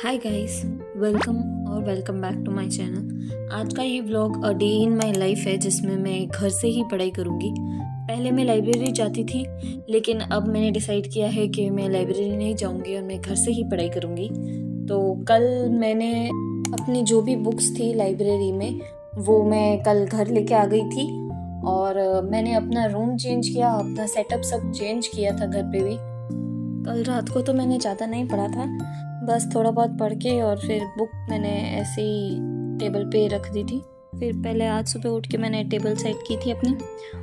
Hi guys, welcome back to my channel. आज का ये vlog a day in my life है, जिसमें मैं घर से ही पढ़ाई करूँगी। पहले मैं लाइब्रेरी जाती थी, लेकिन अब मैंने डिसाइड किया है कि मैं लाइब्रेरी नहीं जाऊँगी और मैं घर से ही पढ़ाई करूँगी। तो कल मैंने अपनी जो भी बुक्स थी लाइब्रेरी में, वो मैं कल घर लेके आ गई थी और मैंने अपना रूम चेंज किया, अपना सेटअप सब चेंज किया था घर पे भी। कल रात को तो मैंने ज़्यादा नहीं पढ़ा था, बस थोड़ा बहुत पढ़ के और फिर बुक मैंने ऐसे ही टेबल पे रख दी थी। फिर पहले आज सुबह उठ के मैंने टेबल सेट की थी अपनी,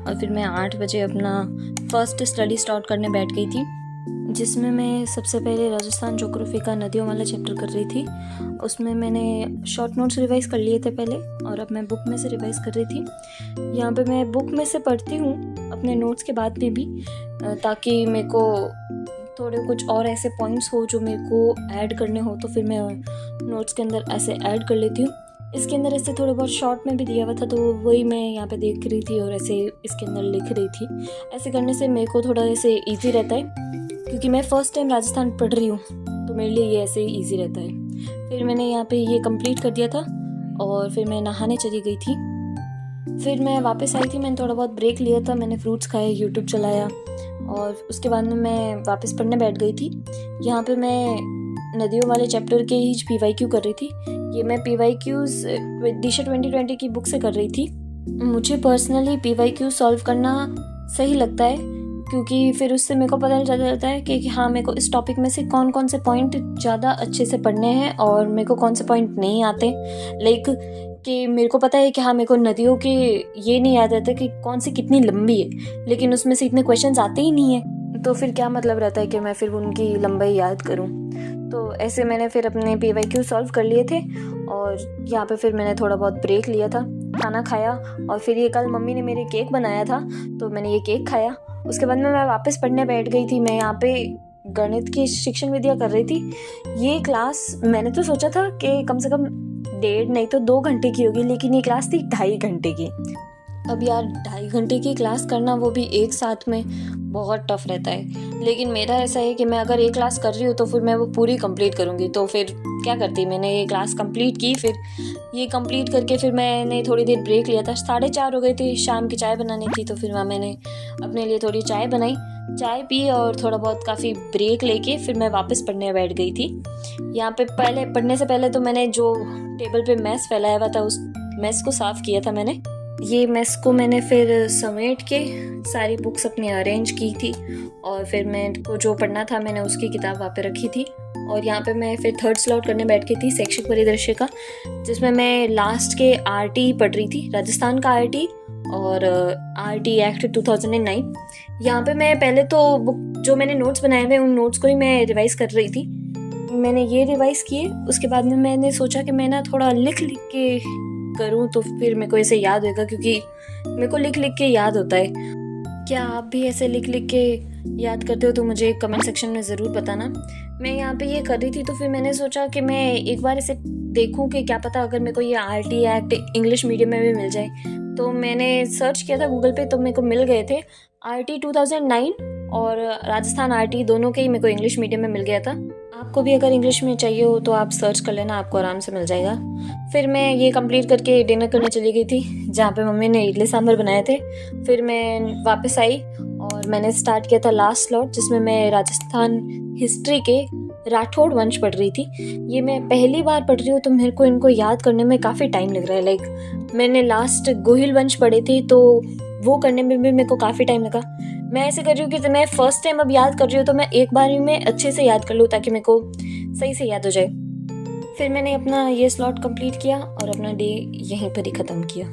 और फिर मैं 8 बजे अपना फर्स्ट स्टडी स्टार्ट करने बैठ गई थी, जिसमें मैं सबसे पहले राजस्थान ज्योग्राफी का नदियों वाला चैप्टर कर रही थी। उसमें मैंने शॉर्ट नोट्स रिवाइज कर लिए थे पहले, और अब मैं बुक में से रिवाइज कर रही थी। यहाँ पे मैं बुक में से पढ़ती हूँ अपने नोट्स के बाद में भी, ताकि मेरे को थोड़े कुछ और ऐसे पॉइंट्स हो जो मेरे को ऐड करने हो, तो फिर मैं नोट्स के अंदर ऐसे ऐड कर लेती हूँ। इसके अंदर ऐसे थोड़े बहुत शॉर्ट में भी दिया हुआ था, तो वही मैं यहाँ पे देख रही थी और ऐसे इसके अंदर लिख रही थी। ऐसे करने से मेरे को थोड़ा ऐसे इजी रहता है, क्योंकि मैं फ़र्स्ट टाइम राजस्थान पढ़ रही हूँ, तो मेरे लिए ये ऐसे ईजी रहता है। फिर मैंने यहाँ पे ये कंप्लीट कर दिया था और फिर मैं नहाने चली गई थी। फिर मैं वापस आई थी, मैंने थोड़ा बहुत ब्रेक लिया था, मैंने फ्रूट्स खाए, यूट्यूब चलाया, और उसके बाद में मैं वापस पढ़ने बैठ गई थी। यहाँ पे मैं नदियों वाले चैप्टर के ही PYQ कर रही थी। ये मैं PYQs दिशा 2020 की बुक से कर रही थी। मुझे पर्सनली PYQ सॉल्व करना सही लगता है, क्योंकि फिर उससे मेरे को पता चल जाता है कि हाँ, मेरे को इस टॉपिक में से कौन कौन से पॉइंट ज़्यादा अच्छे से पढ़ने हैं और मेरे को कौन से पॉइंट नहीं आते। लाइक कि मेरे को पता है कि हाँ, मेरे को नदियों के ये नहीं याद रहता कि कौन सी कितनी लंबी है, लेकिन उसमें से इतने क्वेश्चंस आते ही नहीं है, तो फिर क्या मतलब रहता है कि मैं फिर उनकी लंबाई याद करूँ। तो ऐसे मैंने फिर अपने PYQ सॉल्व कर लिए थे, और यहाँ पे फिर मैंने थोड़ा बहुत ब्रेक लिया था, खाना खाया, और फिर ये कल मम्मी ने मेरे केक बनाया था, तो मैंने ये केक खाया। उसके बाद में मैं वापस पढ़ने बैठ गई थी। मैं यहाँ पे गणित की शिक्षण विद्या कर रही थी। ये क्लास मैंने तो सोचा था कि कम से कम 1.5 नहीं तो 2 घंटे की होगी, लेकिन ये क्लास थी 2.5 घंटे की। अब यार 2.5 घंटे की क्लास करना, वो भी एक साथ में, बहुत टफ रहता है। लेकिन मेरा ऐसा है कि मैं अगर एक क्लास कर रही हूँ तो फिर मैं वो पूरी कंप्लीट करूँगी। तो फिर क्या करती, मैंने ये क्लास कंप्लीट की। फिर ये कंप्लीट करके फिर मैंने थोड़ी देर ब्रेक लिया था। 4:30 हो गए थे, शाम की चाय बनानी थी, तो फिर वहाँ मैंने अपने लिए थोड़ी चाय बनाई, चाय पी, और थोड़ा बहुत काफ़ी ब्रेक लेके फिर मैं वापस पढ़ने बैठ गई थी। यहाँ पे पहले पढ़ने से पहले तो मैंने जो टेबल पे मैस फैलाया हुआ था, उस मैस को साफ़ किया था मैंने। ये मैस को मैंने फिर समेट के सारी बुक्स अपनी अरेंज की थी, और फिर मैं को जो पढ़ना था मैंने उसकी किताब वहाँ पे रखी थी। और यहाँ पे मैं फिर थर्ड स्लॉट करने बैठ गई थी शैक्षिक परिदृश्य का, जिसमें मैं लास्ट के RT पढ़ रही थी, राजस्थान का RT और RT एक्ट 2009। यहाँ पे मैं पहले तो बुक जो मैंने नोट्स बनाए हुए उन नोट्स को ही मैं रिवाइज़ कर रही थी। मैंने ये रिवाइज़ किए, उसके बाद में मैंने सोचा कि मैं ना थोड़ा लिख के करूँ, तो फिर मेरे को ऐसे याद होगा, क्योंकि मेरे को लिख के याद होता है। क्या आप भी ऐसे लिख के याद करते हो, तो मुझे कमेंट सेक्शन में ज़रूर बताना। मैं यहाँ पे ये कर रही थी, तो फिर मैंने सोचा कि मैं एक बार ऐसे देखूँ कि क्या पता अगर मेरे को ये RT एक्ट इंग्लिश मीडियम में भी मिल जाए। तो मैंने सर्च किया था गूगल पे, तो मेरे को मिल गए थे RT 2009 और राजस्थान RT, दोनों के ही मेरे को इंग्लिश मीडियम में मिल गया था। आपको भी अगर इंग्लिश में चाहिए हो तो आप सर्च कर लेना, आपको आराम से मिल जाएगा। फिर मैं ये कंप्लीट करके डिनर करने चली गई थी, जहाँ पे मम्मी ने इडली सांभर बनाए थे। फिर मैं वापस आई और मैंने स्टार्ट किया था लास्ट स्लॉट, जिसमें मैं राजस्थान हिस्ट्री के राठौड़ वंश पढ़ रही थी। ये मैं पहली बार पढ़ रही हूँ, तो मेरे को इनको याद करने में काफ़ी टाइम लग रहा है। लाइक मैंने लास्ट गोहिल वंश पढ़े थे, तो वो करने में भी मेरे को काफ़ी टाइम लगा। मैं ऐसे कर रही हूँ कि मैं फर्स्ट टाइम अब याद कर रही हूँ, तो मैं एक बार ही में अच्छे से याद कर लूँ, ताकि मेरे को सही से याद हो जाए। फिर मैंने अपना ये स्लॉट कंप्लीट किया और अपना डे यहीं पर ही ख़त्म किया।